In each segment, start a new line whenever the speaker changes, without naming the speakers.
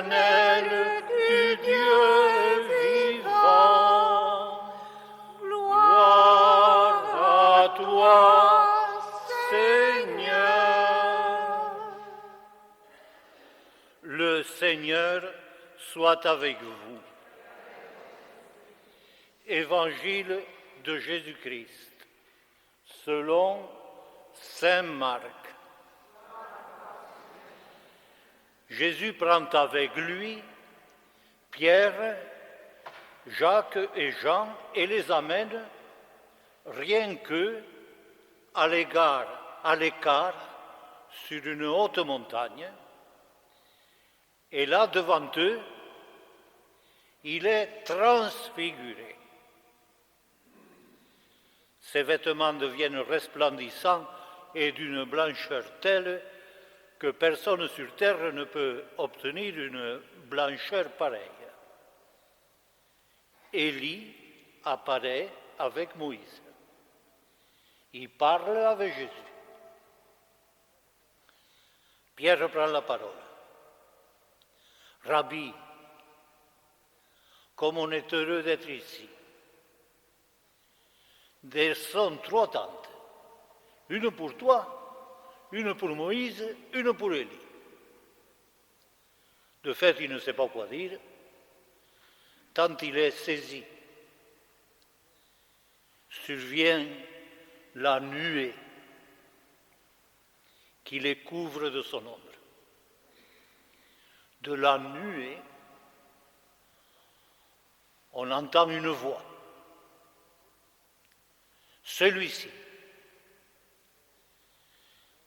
éternel du Dieu vivant. Gloire à toi, Seigneur. Le Seigneur soit avec vous. Évangile de Jésus-Christ, selon saint Marc. Jésus prend avec lui Pierre, Jacques et Jean et les amène, rien qu'eux, à l'écart, sur une haute montagne. Et là, devant eux, il est transfiguré. Ses vêtements deviennent resplendissants et d'une blancheur telle que personne sur terre ne peut obtenir une blancheur pareille. Élie apparaît avec Moïse. Il parle avec Jésus. Pierre prend la parole. Rabbi, comme on est heureux d'être ici. Elles sont trois tentes, une pour toi, une pour Moïse, une pour Élie. De fait, il ne sait pas quoi dire, tant il est saisi. Survient la nuée qui les couvre de son ombre. De la nuée, on entend une voix. Celui-ci,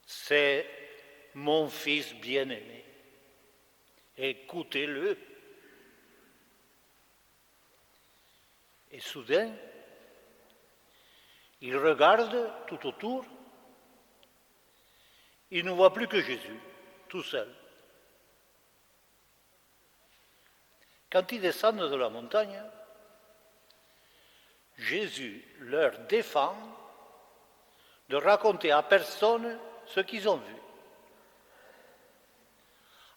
c'est mon fils bien-aimé. Écoutez-le. Et soudain, il regarde tout autour. Il ne voit plus que Jésus, tout seul. Quand ils descendent de la montagne, Jésus leur défend de raconter à personne ce qu'ils ont vu,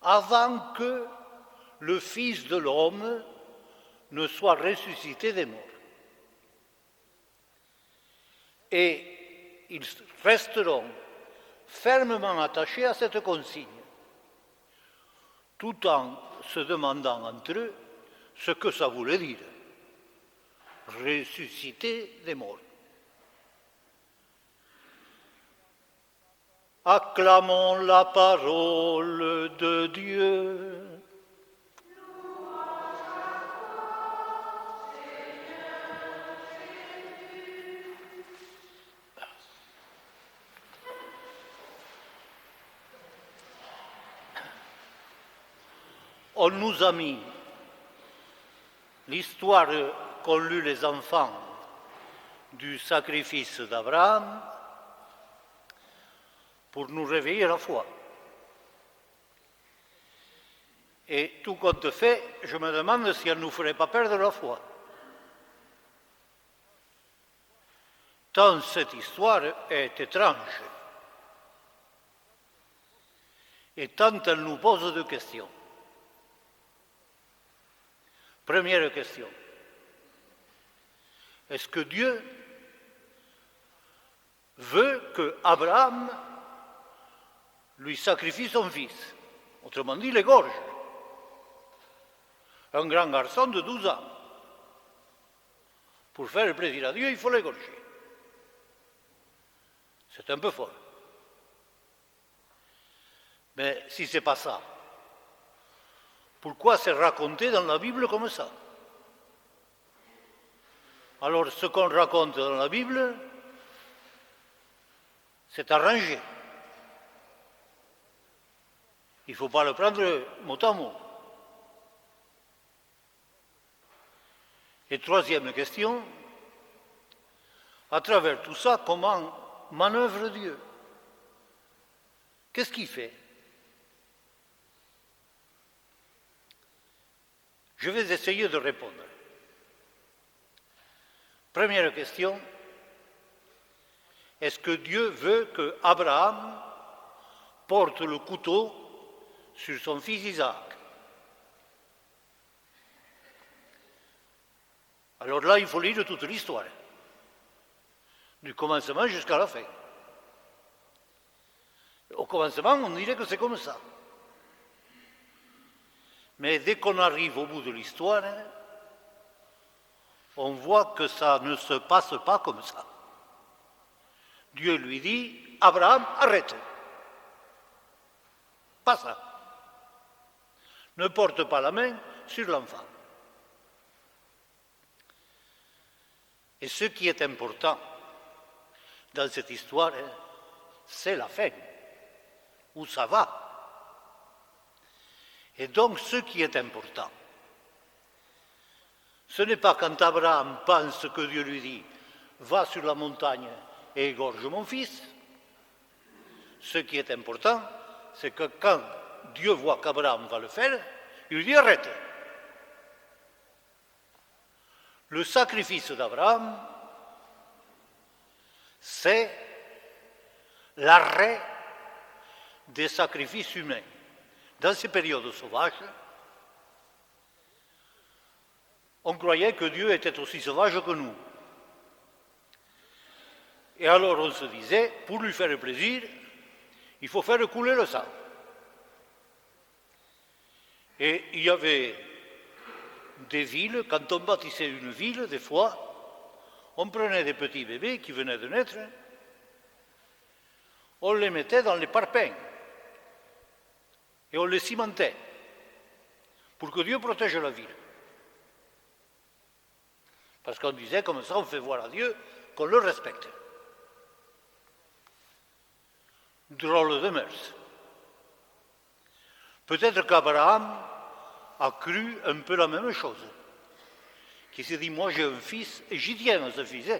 avant que le Fils de l'homme ne soit ressuscité des morts. Et ils resteront fermement attachés à cette consigne, tout en se demandant entre eux ce que ça voulait dire. Ressuscité des morts. Acclamons la parole de Dieu. On nous a mis l'histoire qu'ont lu les enfants du sacrifice d'Abraham pour nous réveiller la foi. Et tout compte fait, je me demande si elle ne nous ferait pas perdre la foi. Tant cette histoire est étrange et tant elle nous pose de questions. Première question. Est-ce que Dieu veut que Abraham lui sacrifie son fils? Autrement dit, l'égorge. Un grand garçon de 12 ans. Pour faire plaisir à Dieu, il faut l'égorger. C'est un peu fort. Mais si ce n'est pas ça, pourquoi c'est raconté dans la Bible comme ça? Alors, ce qu'on raconte dans la Bible, c'est arrangé. Il ne faut pas le prendre mot à mot. Et troisième question, à travers tout ça, comment manœuvre Dieu? Qu'est-ce qu'il fait? Je vais essayer de répondre. Première question, est-ce que Dieu veut que Abraham porte le couteau sur son fils Isaac? Alors là, il faut lire toute l'histoire, du commencement jusqu'à la fin. Au commencement, on dirait que c'est comme ça. Mais dès qu'on arrive au bout de l'histoire, on voit que ça ne se passe pas comme ça. Dieu lui dit, Abraham, arrête. Pas ça. Ne porte pas la main sur l'enfant. Et ce qui est important dans cette histoire, c'est la fin, où ça va. Et donc, ce qui est important, ce n'est pas quand Abraham pense que Dieu lui dit « Va sur la montagne et égorge mon fils ». Ce qui est important, c'est que quand Dieu voit qu'Abraham va le faire, il lui dit « Arrête ». Le sacrifice d'Abraham, c'est l'arrêt des sacrifices humains. Dans ces périodes sauvages, on croyait que Dieu était aussi sauvage que nous. Et alors on se disait, pour lui faire plaisir, il faut faire couler le sang. Et il y avait des villes, quand on bâtissait une ville, des fois, on prenait des petits bébés qui venaient de naître, on les mettait dans les parpaings et on les cimentait pour que Dieu protège la ville. Parce qu'on disait, comme ça, on fait voir à Dieu qu'on le respecte. Drôle de mœurs. Peut-être qu'Abraham a cru un peu la même chose. Qui s'est dit, moi j'ai un fils et j'y tiens à ce fils.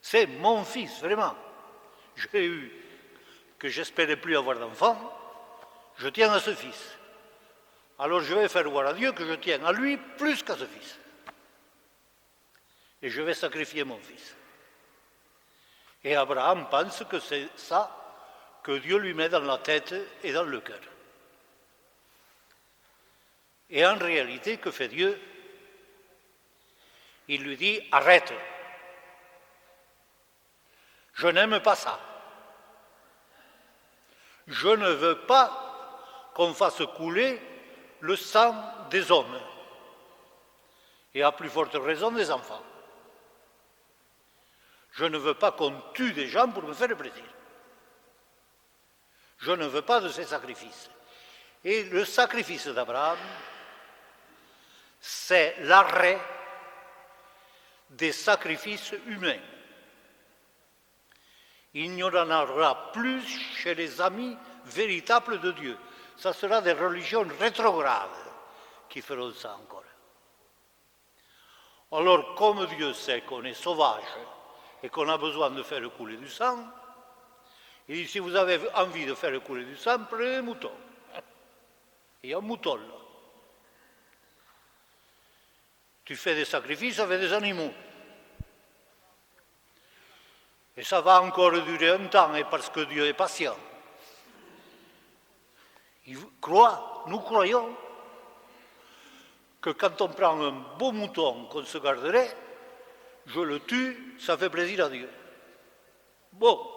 C'est mon fils, vraiment. J'ai eu que j'espérais plus avoir d'enfant, je tiens à ce fils. Alors je vais faire voir à Dieu que je tiens à lui plus qu'à ce fils. Et je vais sacrifier mon fils. Et Abraham pense que c'est ça que Dieu lui met dans la tête et dans le cœur. Et en réalité, que fait Dieu? Il lui dit, arrête. Je n'aime pas ça. Je ne veux pas qu'on fasse couler le sang des hommes. Et à plus forte raison des enfants. Je ne veux pas qu'on tue des gens pour me faire plaisir. Je ne veux pas de ces sacrifices. Et le sacrifice d'Abraham, c'est l'arrêt des sacrifices humains. Il n'y en aura plus chez les amis véritables de Dieu. Ça sera des religions rétrogrades qui feront ça encore. Alors, comme Dieu sait qu'on est sauvage et qu'on a besoin de faire couler du sang, il dit, si vous avez envie de faire couler du sang, prenez des moutons. Il y a un mouton là. Tu fais des sacrifices avec des animaux. Et ça va encore durer un temps, et parce que Dieu est patient. Nous croyons que quand on prend un beau mouton qu'on se garderait, je le tue, ça fait plaisir à Dieu. Bon,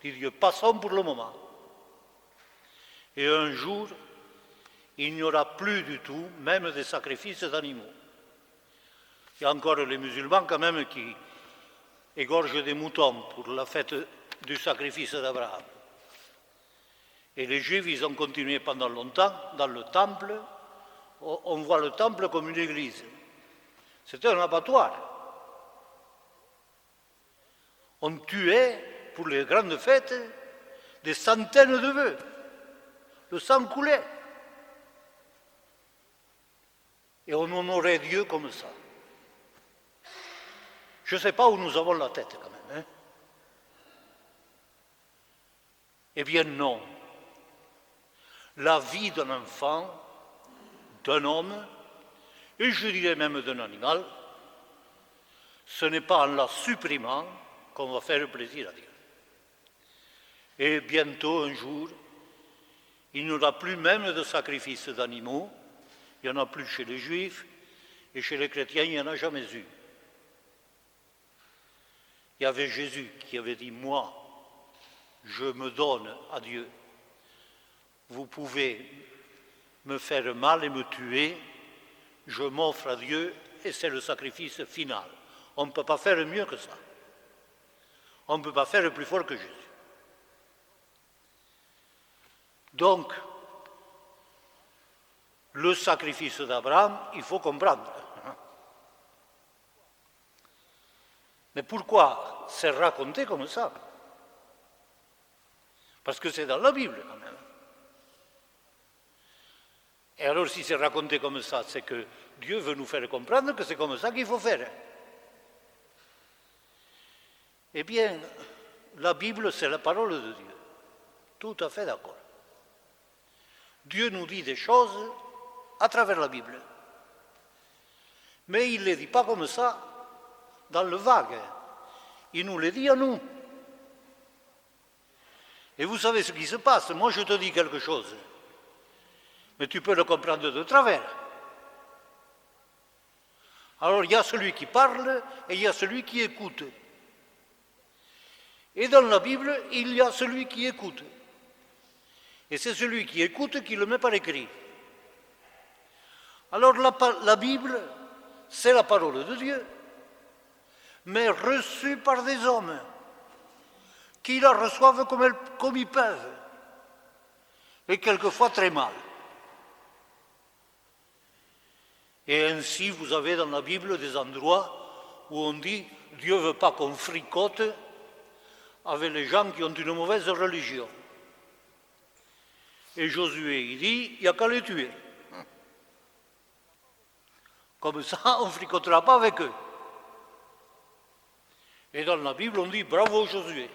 dit Dieu, passons pour le moment. Et un jour, il n'y aura plus du tout, même des sacrifices d'animaux. Il y a encore les musulmans quand même qui égorgent des moutons pour la fête du sacrifice d'Abraham. Et les Juifs, ils ont continué pendant longtemps dans le temple. On voit le temple comme une église. C'était un abattoir. On tuait, pour les grandes fêtes, des centaines de bœufs. Le sang coulait. Et on honorait Dieu comme ça. Je ne sais pas où nous avons la tête quand même. Hein? Eh bien non. La vie d'un enfant, d'un homme, et je dirais même d'un animal, ce n'est pas en la supprimant qu'on va faire plaisir à Dieu. Et bientôt, un jour, il n'y aura plus même de sacrifice d'animaux, il n'y en a plus chez les Juifs, Et chez les chrétiens, il n'y en a jamais eu. Il y avait Jésus qui avait dit, moi, je me donne à Dieu. Vous pouvez me faire mal et me tuer, je m'offre à Dieu et c'est le sacrifice final. On ne peut pas faire mieux que ça. On ne peut pas faire plus fort que Jésus. Donc, le sacrifice d'Abraham, il faut comprendre. Mais pourquoi c'est raconté comme ça? Parce que c'est dans la Bible quand même. Et alors si c'est raconté comme ça, c'est que Dieu veut nous faire comprendre que c'est comme ça qu'il faut faire. Eh bien, la Bible, c'est la parole de Dieu. Tout à fait d'accord. Dieu nous dit des choses à travers la Bible. Mais il ne les dit pas comme ça, dans le vague. Il nous les dit à nous. Et vous savez ce qui se passe. Moi, je te dis quelque chose. Mais tu peux le comprendre de travers. Alors, il y a celui qui parle et il y a celui qui écoute. Et dans la Bible, il y a celui qui écoute. Et c'est celui qui écoute qui le met par écrit. Alors, la Bible, c'est la parole de Dieu, mais reçue par des hommes qui la reçoivent comme ils peuvent, et quelquefois très mal. Et ainsi, vous avez dans la Bible des endroits où on dit « Dieu ne veut pas qu'on fricote avec les gens qui ont une mauvaise religion ». Et Josué, il dit « Il n'y a qu'à les tuer ». Comme ça, on ne fricotera pas avec eux. Et dans la Bible, on dit « Bravo Josué ».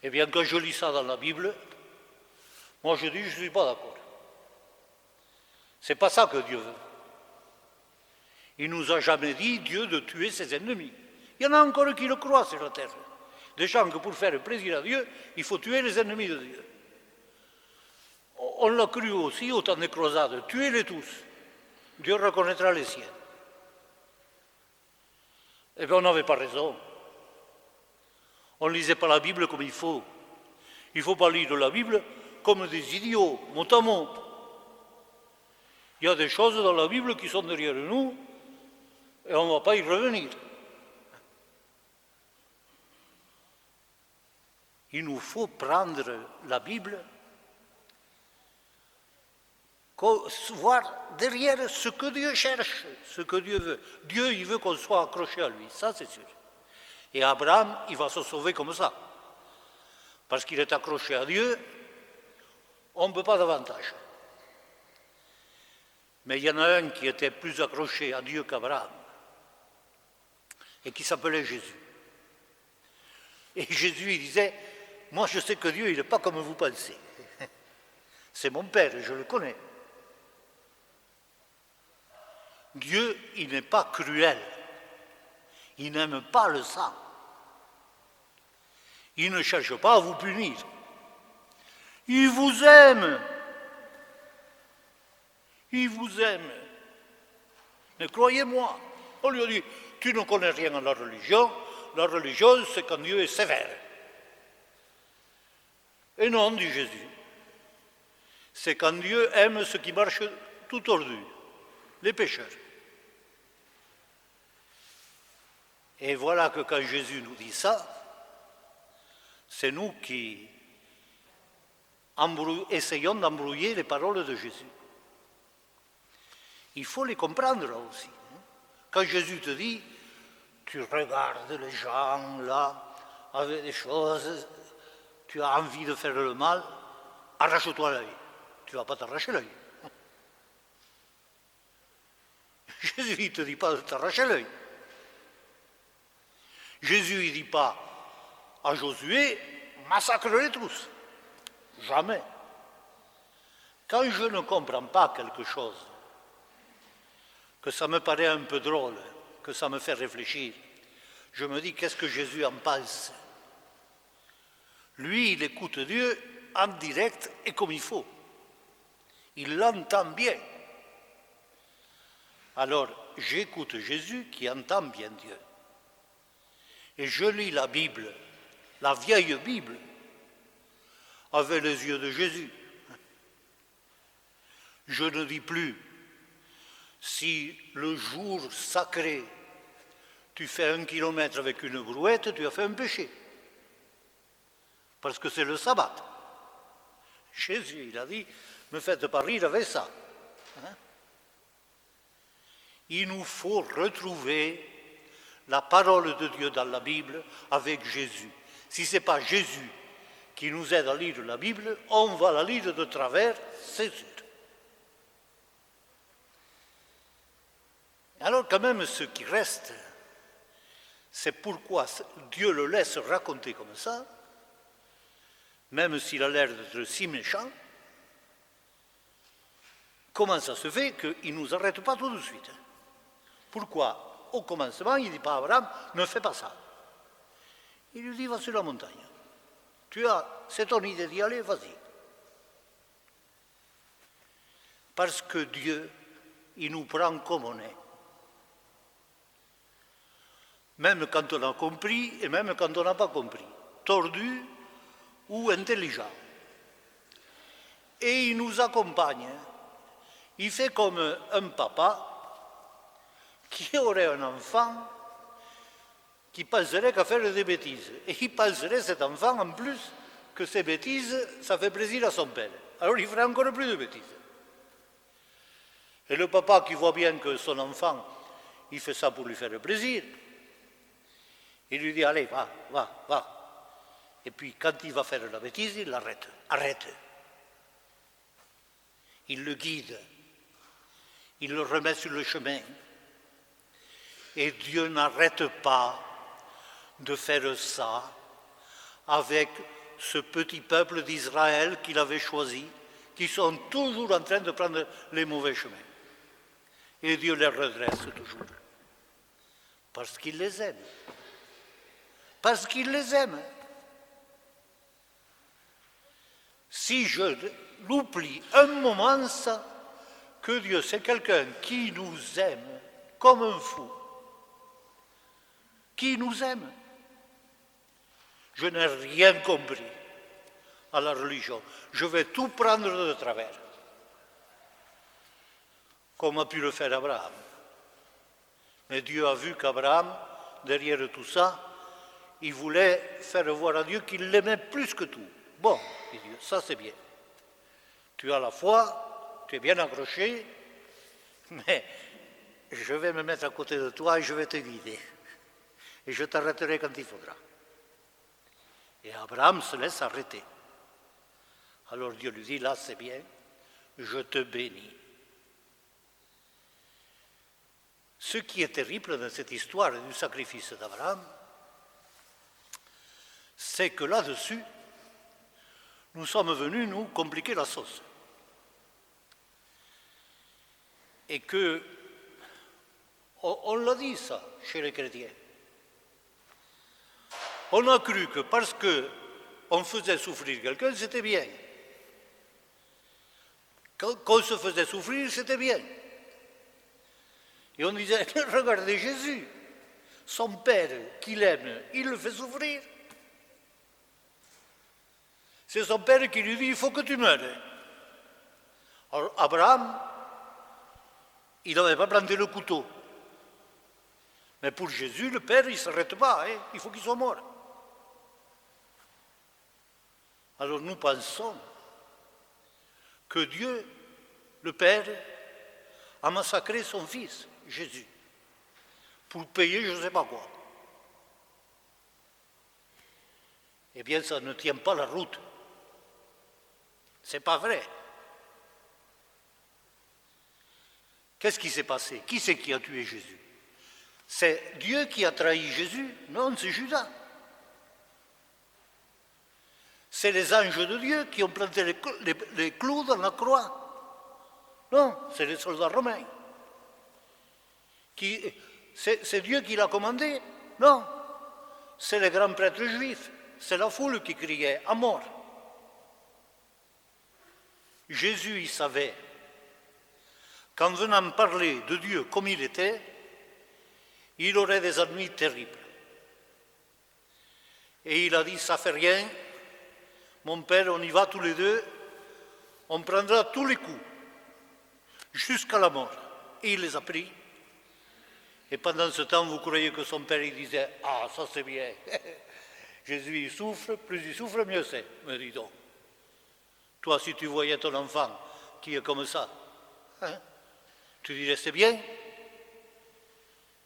Eh bien, quand je lis ça dans la Bible, moi je dis « Je ne suis pas d'accord ». C'est pas ça que Dieu veut. Il nous a jamais dit, Dieu, de tuer ses ennemis. Il y en a encore qui le croient sur la terre. Des gens que pour faire plaisir à Dieu, il faut tuer les ennemis de Dieu. On l'a cru aussi au temps des croisades, tuez-les tous. Dieu reconnaîtra les siens. Eh bien, on n'avait pas raison. On ne lisait pas la Bible comme il faut. Il ne faut pas lire la Bible comme des idiots, mot à mot. Il y a des choses dans la Bible qui sont derrière nous et on ne va pas y revenir. Il nous faut prendre la Bible, voir derrière ce que Dieu cherche, ce que Dieu veut. Dieu, il veut qu'on soit accroché à lui, ça c'est sûr. Et Abraham, il va se sauver comme ça. Parce qu'il est accroché à Dieu, on ne peut pas davantage. Mais il y en a un qui était plus accroché à Dieu qu'Abraham, et qui s'appelait Jésus. Et Jésus, il disait, moi je sais que Dieu, il n'est pas comme vous pensez. C'est mon Père, je le connais. Dieu, il n'est pas cruel. Il n'aime pas le sang. Il ne cherche pas à vous punir. Il vous aime. Il vous aime. Mais croyez-moi, on lui a dit, tu ne connais rien à la religion, c'est quand Dieu est sévère. Et non, dit Jésus, c'est quand Dieu aime ceux qui marchent tout tordu, les pécheurs. Et voilà que quand Jésus nous dit ça, c'est nous qui essayons d'embrouiller les paroles de Jésus. Il faut les comprendre aussi. Quand Jésus te dit, tu regardes les gens là, avec des choses, tu as envie de faire le mal, arrache-toi l'œil. Tu ne vas pas t'arracher l'œil. Jésus ne te dit pas de t'arracher l'œil. Jésus ne dit pas à Josué, massacre-les tous. Jamais. Quand je ne comprends pas quelque chose, que ça me paraît un peu drôle, que ça me fait réfléchir, je me dis qu'est-ce que Jésus en pense. Lui, il écoute Dieu en direct et comme il faut. Il l'entend bien. Alors, j'écoute Jésus qui entend bien Dieu. Et je lis la Bible, la vieille Bible, avec les yeux de Jésus. Je ne dis plus, si le jour sacré, tu fais 1 kilomètre avec une brouette, tu as fait un péché. Parce que c'est le sabbat. Jésus, il a dit, ne me faites pas rire avec ça. Il nous faut retrouver la parole de Dieu dans la Bible avec Jésus. Si ce n'est pas Jésus qui nous aide à lire la Bible, on va la lire de travers, c'est sûr. Alors quand même, ce qui reste, c'est pourquoi Dieu le laisse raconter comme ça, même s'il a l'air d'être si méchant. Comment ça se fait qu'il ne nous arrête pas tout de suite? Pourquoi, au commencement, il ne dit pas à Abraham, ne fais pas ça. Il lui dit, va sur la montagne. C'est ton idée d'y aller, vas-y. Parce que Dieu, il nous prend comme on est. Même quand on a compris et même quand on n'a pas compris. Tordu ou intelligent. Et il nous accompagne. Il fait comme un papa qui aurait un enfant qui penserait qu'à faire des bêtises. Et il penserait, cet enfant, en plus, que ces bêtises, ça fait plaisir à son père. Alors il ferait encore plus de bêtises. Et le papa qui voit bien que son enfant, il fait ça pour lui faire plaisir, il lui dit, allez, va. Et puis quand il va faire la bêtise, il l'arrête. Arrête. Il le guide. Il le remet sur le chemin. Et Dieu n'arrête pas de faire ça avec ce petit peuple d'Israël qu'il avait choisi, qui sont toujours en train de prendre les mauvais chemins. Et Dieu les redresse toujours. Parce qu'il les aime. Parce qu'il les aime. Si je l'oublie un moment, ça, que Dieu, c'est quelqu'un qui nous aime comme un fou, qui nous aime. Je n'ai rien compris à la religion. Je vais tout prendre de travers, comme a pu le faire Abraham. Mais Dieu a vu qu'Abraham, derrière tout ça, il voulait faire voir à Dieu qu'il l'aimait plus que tout. Bon, dit Dieu, ça c'est bien. Tu as la foi, tu es bien accroché, mais je vais me mettre à côté de toi et je vais te guider. Et je t'arrêterai quand il faudra. Et Abraham se laisse arrêter. Alors Dieu lui dit, là c'est bien, je te bénis. Ce qui est terrible dans cette histoire du sacrifice d'Abraham, c'est que là-dessus, nous sommes venus nous compliquer la sauce. Et que, on l'a dit ça chez les chrétiens, on a cru que parce qu'on faisait souffrir quelqu'un, c'était bien. Qu'on se faisait souffrir, c'était bien. Et on disait, regardez Jésus, son père qu'il aime, il le fait souffrir. C'est son père qui lui dit, il faut que tu meures. Alors Abraham, il n'avait pas planté le couteau. Mais pour Jésus, le père, il ne s'arrête pas, il faut qu'il soit mort. Alors nous pensons que Dieu, le Père, a massacré son fils, Jésus, pour payer je ne sais pas quoi. Eh bien, ça ne tient pas la route. C'est pas vrai. Qu'est-ce qui s'est passé? Qui c'est qui a tué Jésus? C'est Dieu qui a trahi Jésus? Non, c'est Judas. C'est les anges de Dieu qui ont planté les clous dans la croix. Non, c'est les soldats romains. C'est Dieu qui l'a commandé? Non, c'est les grands prêtres juifs. C'est la foule qui criait à mort. Jésus, il savait qu'en venant parler de Dieu comme il était, il aurait des ennuis terribles. Et il a dit, ça fait rien, mon père, on y va tous les deux, on prendra tous les coups, jusqu'à la mort. Et il les a pris. Et pendant ce temps, vous croyez que son père, il disait, ah, ça c'est bien, Jésus, il souffre, plus il souffre, mieux c'est, me dit donc. Toi, si tu voyais ton enfant qui est comme ça, hein, tu dirais, c'est bien.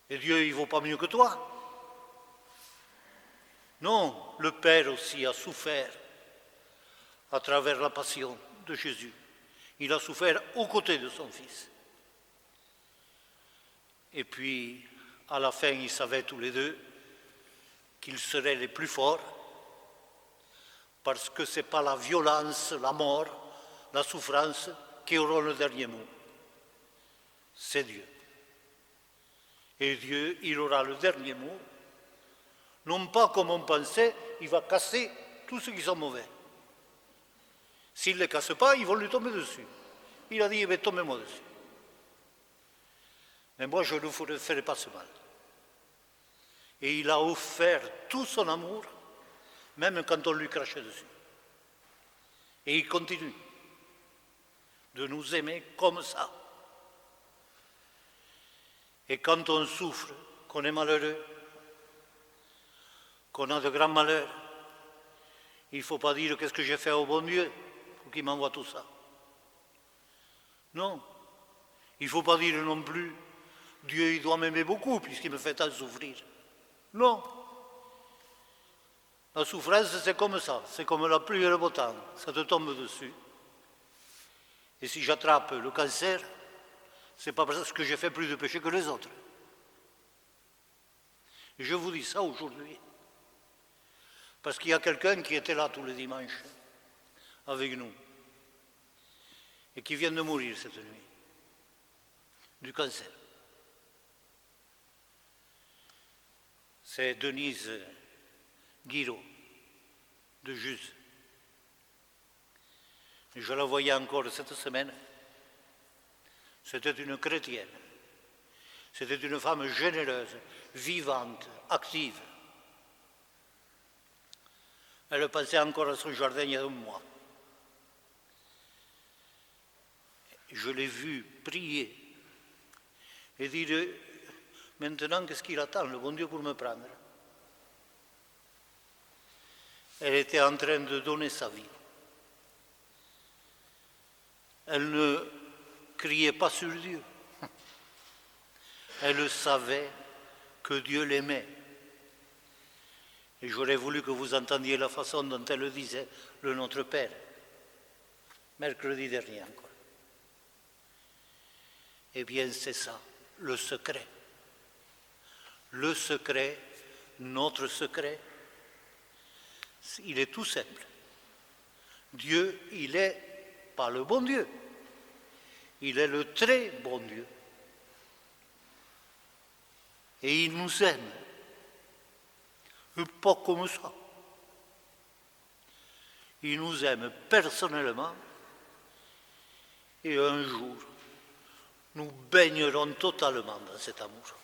Et Dieu, il ne vaut pas mieux que toi. Non, le Père aussi a souffert à travers la passion de Jésus. Il a souffert aux côtés de son Fils. Et puis, à la fin, ils savaient tous les deux qu'ils seraient les plus forts, parce que ce n'est pas la violence, la mort, la souffrance qui auront le dernier mot. C'est Dieu. Et Dieu, il aura le dernier mot. Non pas comme on pensait, il va casser tous ceux qui sont mauvais. S'il ne les casse pas, ils vont lui tomber dessus. Il a dit, tombez-moi dessus. Mais moi, je ne vous ferai pas ce mal. Et il a offert tout son amour, même quand on lui crachait dessus. Et il continue de nous aimer comme ça. Et quand on souffre, qu'on est malheureux, qu'on a de grands malheurs, il ne faut pas dire qu'est-ce que j'ai fait au bon Dieu pour qu'il m'envoie tout ça. Non, il ne faut pas dire non plus Dieu il doit m'aimer beaucoup puisqu'il me fait tant souffrir. Non. La souffrance c'est comme ça, c'est comme la pluie et le beau temps, ça te tombe dessus. Et si j'attrape le cancer, c'est pas parce que j'ai fait plus de péché que les autres. Et je vous dis ça aujourd'hui. Parce qu'il y a quelqu'un qui était là tous les dimanches avec nous et qui vient de mourir cette nuit du cancer. C'est Denise Guiraud de Juz. Je la voyais encore cette semaine. C'était une chrétienne. C'était une femme généreuse, vivante, active. Elle pensait encore à son jardin il y a un mois. Je l'ai vue prier et dire, maintenant qu'est-ce qu'il attend, le bon Dieu, pour me prendre? Elle était en train de donner sa vie. Elle ne criait pas sur Dieu. Elle savait que Dieu l'aimait. Et j'aurais voulu que vous entendiez la façon dont elle le disait, le Notre Père, mercredi dernier encore. Eh bien, c'est ça, le secret. Le secret, notre secret, il est tout simple. Dieu, il n'est pas le bon Dieu. Il est le très bon Dieu. Et il nous aime. Pas comme ça. Il nous aime personnellement et un jour, nous baignerons totalement dans cet amour.